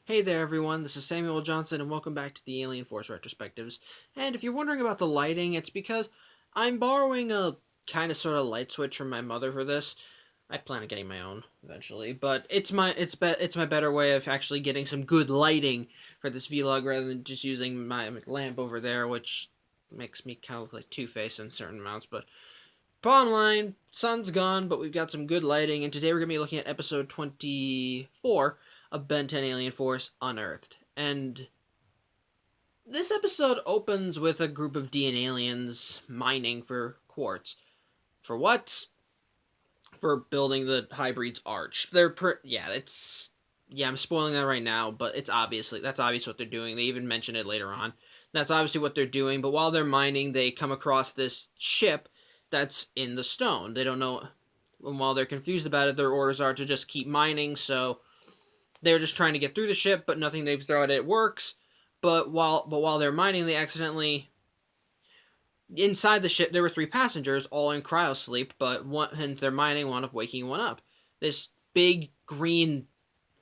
Hey there everyone, this is Samuel Johnson and welcome back to the Alien Force Retrospectives. And if you're wondering about the lighting, it's because I'm borrowing a kind of sort of light switch from my mother for this. I plan on getting my own eventually, but it's my better way of actually getting some good lighting for this vlog rather than just using my lamp over there, which makes me kind of look like Two-Face in certain amounts. But bottom line, sun's gone, but we've got some good lighting, and today we're going to be looking at episode 24 of Ben 10 Alien Force Unearthed. And this episode opens with a group of DNA aliens mining for quartz. For what? For building the Hybrid's arch. I'm spoiling that right now, but that's obvious what they're doing. They even mention it later on. That's obviously what they're doing, but while they're mining, they come across this ship that's in the stone. They don't know, and while they're confused about it, their orders are to just keep mining, so they're just trying to get through the ship, but nothing they throw at it works. But while they're mining, they accidentally, inside the ship there were 3 passengers, all in cryosleep, but and they're mining, wound up waking one up. This big green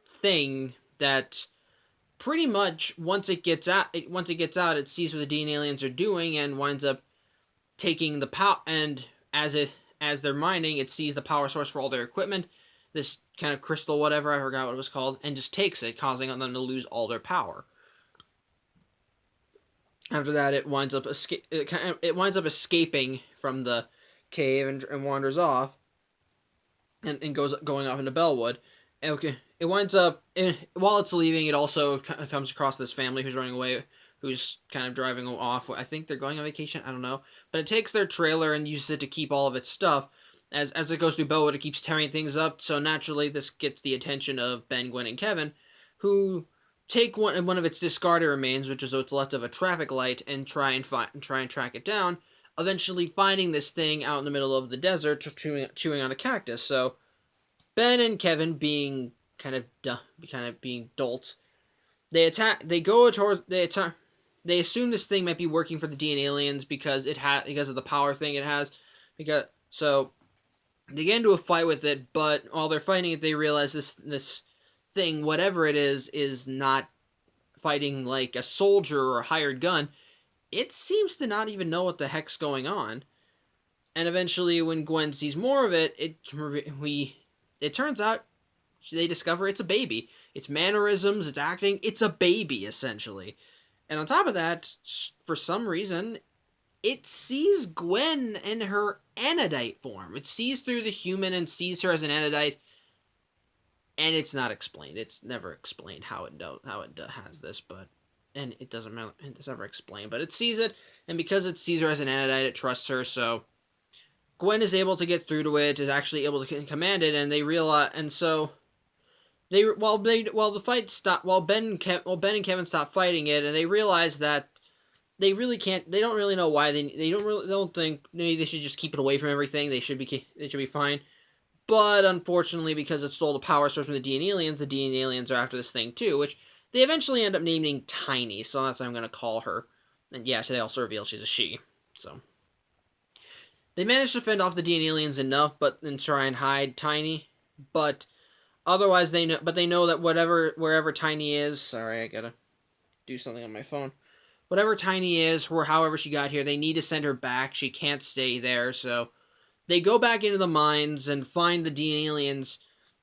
thing that pretty much once it gets out, it sees what the DNA aliens are doing and winds up taking the power. And as they're mining, it sees the power source for all their equipment, this kind of crystal whatever, I forgot what it was called, and just takes it, causing them to lose all their power. After that, it winds up escaping from the cave and wanders off and going off into Bellwood. Okay, it winds up, while it's leaving, it also comes across this family who's running away, who's kind of driving off. I think they're going on vacation, I don't know. But it takes their trailer and uses it to keep all of its stuff. As it goes through Bellwood, it keeps tearing things up, so naturally this gets the attention of Ben, Gwen, and Kevin, who take one of its discarded remains, which is what's left of a traffic light, and try and track it down, eventually finding this thing out in the middle of the desert, chewing on a cactus. So Ben and Kevin, being kind of being dolts, they assume this thing might be working for the DNA aliens because of the power thing it has. So they get into a fight with it, but while they're fighting it, they realize this thing, whatever it is not fighting like a soldier or a hired gun. It seems to not even know what the heck's going on. And eventually, when Gwen sees more of it, it turns out they discover it's a baby. Its mannerisms, its acting, it's a baby, essentially. And on top of that, for some reason, it sees Gwen in her Anodite form. It sees through the human and sees her as an Anodite, and it's not explained. It's never explained how it has this, and it doesn't matter. It's never explained, but it sees it, and because it sees her as an Anodite, it trusts her. So Gwen is able to get through to it, is actually able to command it, and they realize, and so while Ben and Kevin stop fighting it, and they realize that they don't really know why they don't think maybe they should just keep it away from everything. They should be fine. But unfortunately, because it stole the power source from the DNA aliens are after this thing too, which they eventually end up naming Tiny, so that's what I'm going to call her. And yeah, they also reveal she's a she. So they manage to fend off the DNA aliens enough, and try and hide Tiny. But otherwise, they know that wherever Tiny is, sorry, I gotta do something on my phone. Whatever Tiny is, or however she got here, they need to send her back. She can't stay there, so they go back into the mines and find the DNA aliens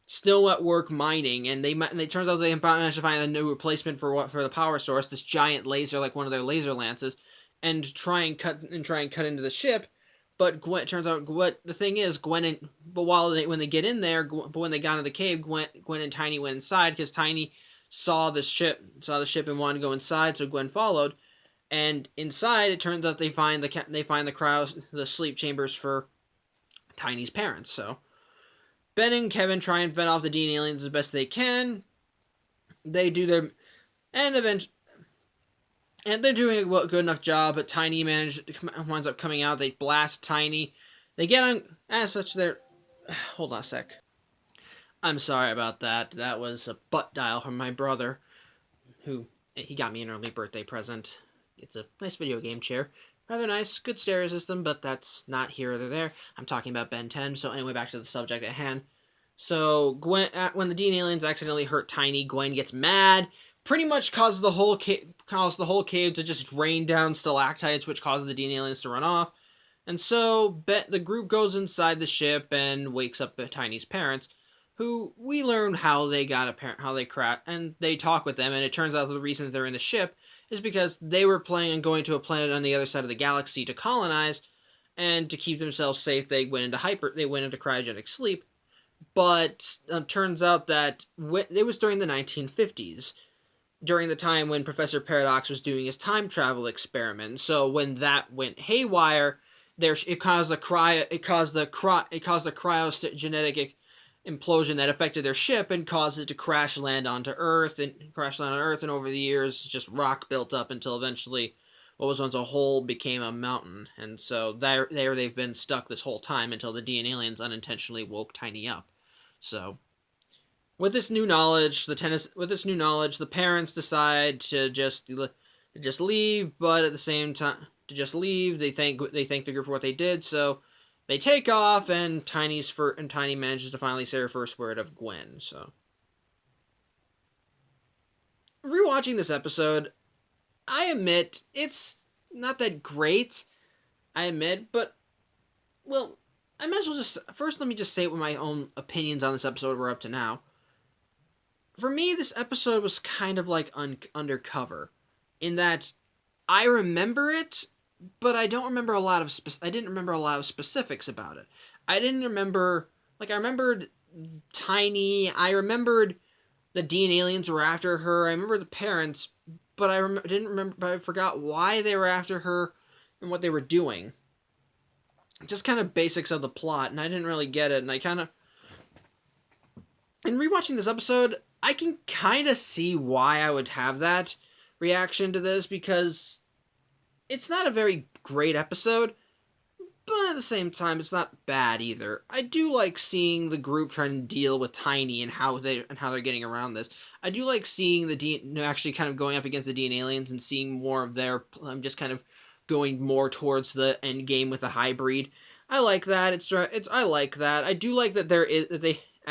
still at work mining, and it turns out they managed to find a new replacement for the power source, this giant laser, like one of their laser lances, and try and cut into the ship. But turns out the thing is, when they get in there, but when they got into the cave, Gwen and Tiny went inside because Tiny saw the ship and wanted to go inside, so Gwen followed. And inside, it turns out they find the sleep chambers for Tiny's parents. So Ben and Kevin try and fend off the DNA aliens as best they can. They do their and they're doing a good enough job. But Tiny winds up coming out. They blast Tiny. They get on as such. They're hold on a sec. I'm sorry about that. That was a butt dial from my brother, who he got me an early birthday present. It's a nice video game chair. Rather nice, good stereo system, but that's not here or there. I'm talking about Ben 10, so anyway, back to the subject at hand. So, when the DNA aliens accidentally hurt Tiny, Gwen gets mad, pretty much causes the whole cave to just rain down stalactites, which causes the DNA aliens to run off. And so the group goes inside the ship and wakes up Tiny's parents, who we learn how they crashed, and they talk with them, and it turns out the reason they're in the ship is because they were planning on going to a planet on the other side of the galaxy to colonize, and to keep themselves safe, they went into cryogenic sleep. But it turns out that it was during the 1950s, during the time when Professor Paradox was doing his time travel experiment. So when that went haywire, it caused the cryogenetic implosion that affected their ship and caused it to crash land onto Earth. And over the years, just rock built up until eventually what was once a hole became a mountain. And so there they've been stuck this whole time until the DNA aliens unintentionally woke Tiny up. So with this new knowledge, the parents decide to just leave, but at the same time, they thank the group for what they did. So they take off, and Tiny manages to finally say her first word of Gwen. So rewatching this episode, I admit it's not that great. I admit, but well, I might as well just first let me just say what my own opinions on this episode were up to now. For me, this episode was kind of like undercover, in that I remember it, but I don't remember I didn't remember a lot of specifics about it. I didn't remember, I remembered Tiny, I remembered the DNA aliens were after her, I remember the parents, but I forgot why they were after her and what they were doing. Just kind of basics of the plot, and I didn't really get it, and in rewatching this episode, I can kind of see why I would have that reaction to this, because it's not a very great episode, but at the same time, it's not bad either. I do like seeing the group trying to deal with Tiny and how they're getting around this. I do like seeing actually kind of going up against the DNA aliens and seeing more of their just kind of going more towards the end game with the hybrid. I like that. I like that. I do like that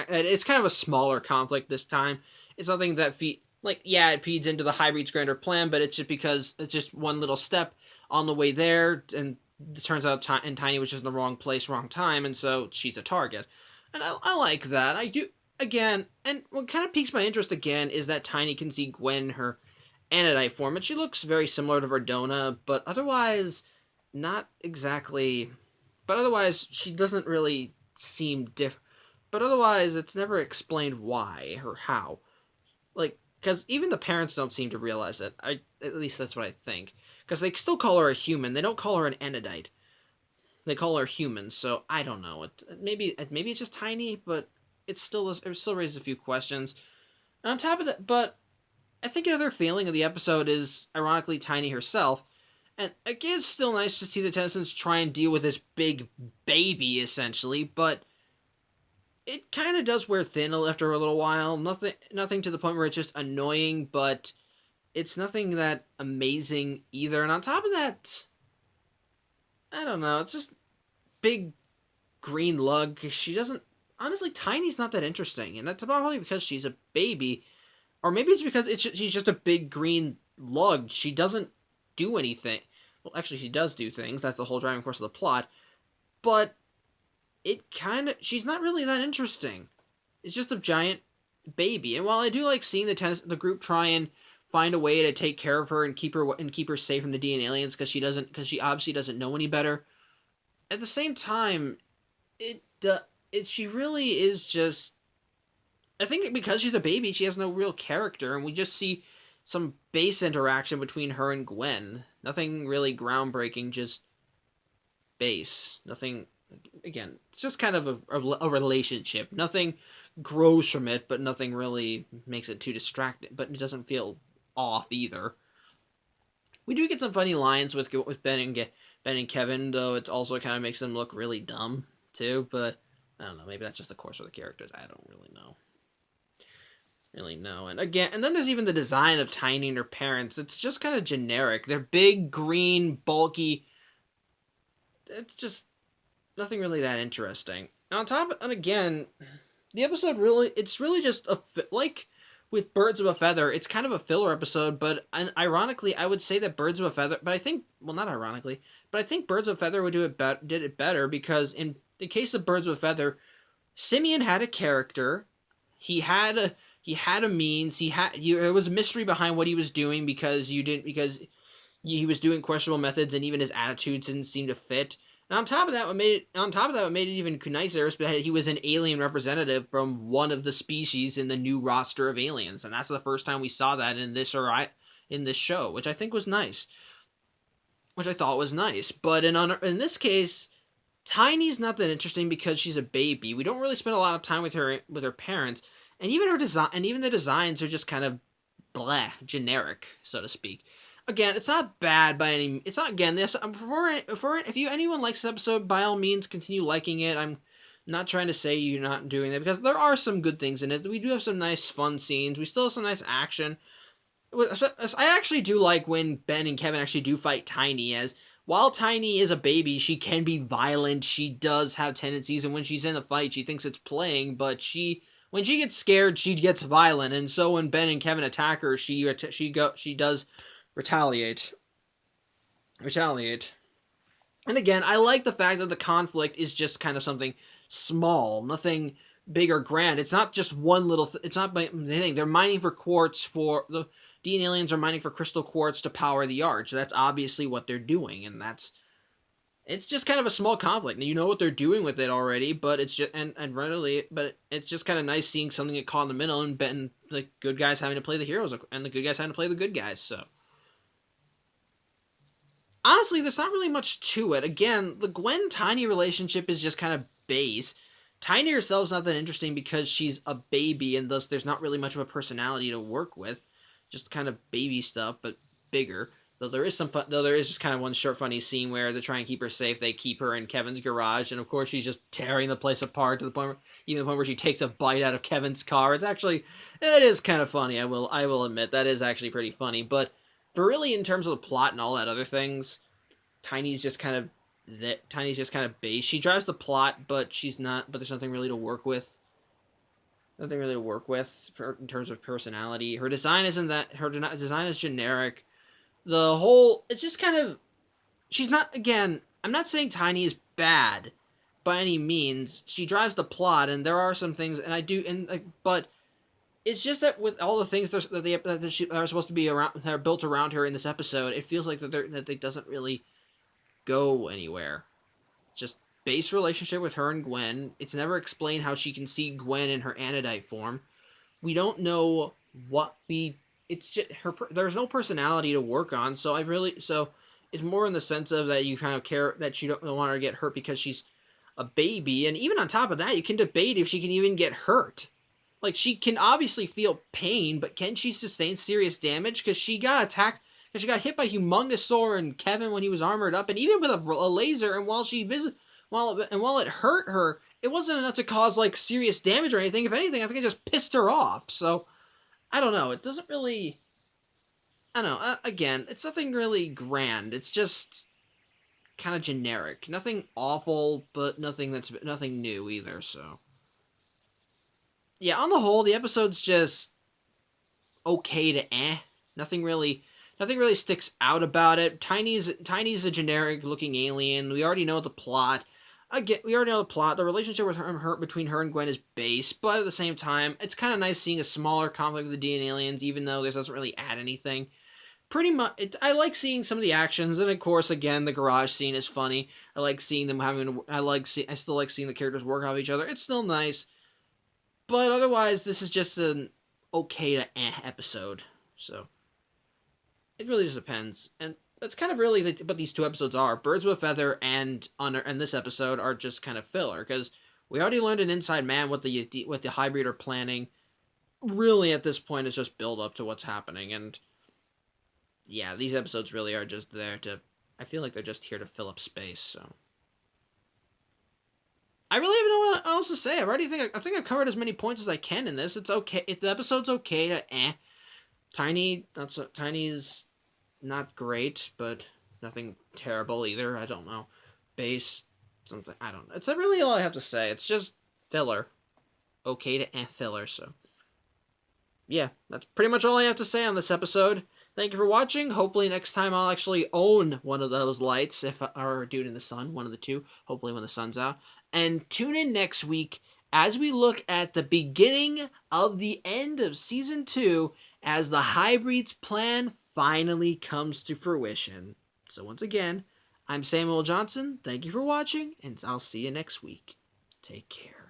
it's kind of a smaller conflict this time. It's nothing that it feeds into the hybrid's grander plan, but it's just because it's just one little step on the way there, and it turns out Tiny was just in the wrong place, wrong time, and so she's a target. And I like that. I do, again, and what kind of piques my interest again is that Tiny can see Gwen, her Anodite form, and she looks very similar to Verdona, but otherwise, not exactly. But otherwise, she doesn't really seem different. But otherwise, it's never explained why or how. Because even the parents don't seem to realize it. At least that's what I think. Because they still call her a human. They don't call her an Anodite. They call her human, so I don't know. Maybe it's just Tiny, but it still raises a few questions. And on top of that, but I think another failing of the episode is, ironically, Tiny herself. And again, it's still nice to see the Tennysons try and deal with this big baby, essentially, but it kind of does wear thin after a little while. Nothing to the point where it's just annoying, but it's nothing that amazing either. And on top of that, I don't know, it's just big green lug. Honestly, Tiny's not that interesting, and that's probably because she's a baby. Or maybe it's because she's just a big green lug. She doesn't do anything. Well, actually, she does do things. That's the whole driving force of the plot. But she's not really that interesting. It's just a giant baby. And while I do like seeing the group try and find a way to take care of her and keep her safe from the DNA aliens, because she obviously doesn't know any better. At the same time, she really is just. I think because she's a baby, she has no real character, and we just see some base interaction between her and Gwen. Nothing really groundbreaking, just base. Nothing. Again, it's just kind of a relationship. Nothing grows from it, but nothing really makes it too distracting. But it doesn't feel off either. We do get some funny lines with Ben and Kevin, though it also kind of makes them look really dumb too. But I don't know. Maybe that's just the course of the characters. I don't really know. And then there's even the design of Tiny and her parents. It's just kind of generic. They're big, green, bulky. It's just nothing really that interesting. And again, the episode it's really just like with Birds of a Feather, it's kind of a filler episode, but ironically, I would say that Birds of a Feather, but I think, well, not ironically, but I think Birds of a Feather would did it better, because in the case of Birds of a Feather, Simeon had a character, he had a means, there was a mystery behind what he was doing, because he was doing questionable methods, and even his attitudes didn't seem to fit. And what made it even nicer is that he was an alien representative from one of the species in the new roster of aliens, and that's the first time we saw that in this show, which I think was nice. Which I thought was nice. But in this case, Tiny's not that interesting because she's a baby. We don't really spend a lot of time with her parents, and even the designs are just kind of blah, generic, so to speak. Again, it's not bad by any. It's not again this. If anyone likes this episode, by all means, continue liking it. I'm not trying to say you're not doing that, because there are some good things in it. We do have some nice fun scenes. We still have some nice action. I actually do like when Ben and Kevin actually do fight Tiny, as while Tiny is a baby, she can be violent. She does have tendencies, and when she's in a fight, she thinks it's playing, but when she gets scared, she gets violent, and so when Ben and Kevin attack her, she does retaliate. And again, I like the fact that the conflict is just kind of something small, nothing big or grand. It's not just one little. It's not anything. They're mining for quartz for the DNA aliens are mining for crystal quartz to power the Arch. That's obviously what they're doing, and it's just kind of a small conflict. And you know what they're doing with it already, but it's just but it's just kind of nice seeing something get caught in the middle, and the good guys having to play the heroes, and the good guys having to play the good guys. So honestly, there's not really much to it. Again, the Gwen-Tiny relationship is just kind of base. Tiny herself's not that interesting because she's a baby, and thus there's not really much of a personality to work with. Just kind of baby stuff, but bigger. Though there is just kind of one short funny scene where to try and keep her safe, they keep her in Kevin's garage, and of course she's just tearing the place apart to the point where she takes a bite out of Kevin's car. It is kind of funny. I will admit that is actually pretty funny, but for really in terms of the plot and all that other things, Tiny's just kind of base. She drives the plot, but she's not. But there's nothing really to work with. Nothing really to work with in terms of personality. Her design isn't that. Her design is generic. It's just kind of. She's not. Again, I'm not saying Tiny is bad by any means. She drives the plot, and there are some things, and I do, but it's just that with all the things that are supposed to be around, that are built around her in this episode, it feels like that they doesn't really go anywhere. Just base relationship with her and Gwen. It's never explained how she can see Gwen in her anodite form. We don't know it's just there's no personality to work on, so it's more in the sense of that you kind of care that you don't want her to get hurt because she's a baby, and even on top of that, you can debate if she can even get hurt. Like, she can obviously feel pain, but can she sustain serious damage? Because she got attacked. Because she got hit by Humongousaur and Kevin when he was armored up, and even with a laser, and while it hurt her, it wasn't enough to cause like serious damage or anything. If anything, I think it just pissed her off. So I don't know. It doesn't really. I don't know. Again, it's nothing really grand. It's just kind of generic. Nothing awful, but nothing new either. So yeah, on the whole, the episode's just okay to eh. Nothing really sticks out about it. Tiny's a generic looking alien. We already know the plot. The relationship between her and Gwen is base, but at the same time, it's kind of nice seeing a smaller conflict with the DNA aliens, even though this doesn't really add anything. Pretty much, I like seeing some of the actions, and of course, again, the garage scene is funny. I like seeing them I still like seeing the characters work off each other. It's still nice, but otherwise, this is just an okay to eh episode. So it really just depends, and that's kind of really what these two episodes are. Birds with a Feather and this episode are just kind of filler, because we already learned in Inside Man what the hybrid are planning. Really, at this point, it's just build up to what's happening, and yeah, these episodes really are just there to. I feel like they're just here to fill up space. So I really don't know what else to say. I think I've covered as many points as I can in this. It's okay. The episode's okay to eh. Tiny's not great, but nothing terrible either. I don't know. Base, something, I don't know. It's really all I have to say. It's just filler. Okay to filler, so. yeah, that's pretty much all I have to say on this episode. Thank you for watching. Hopefully next time I'll actually own one of those lights, or do it in the sun, one of the two. Hopefully when the sun's out. And tune in next week as we look at the beginning of the end of Season 2 as the Hybrids plan finally comes to fruition. So once again, I'm Samuel Johnson. Thank you for watching, and I'll see you next week. Take care.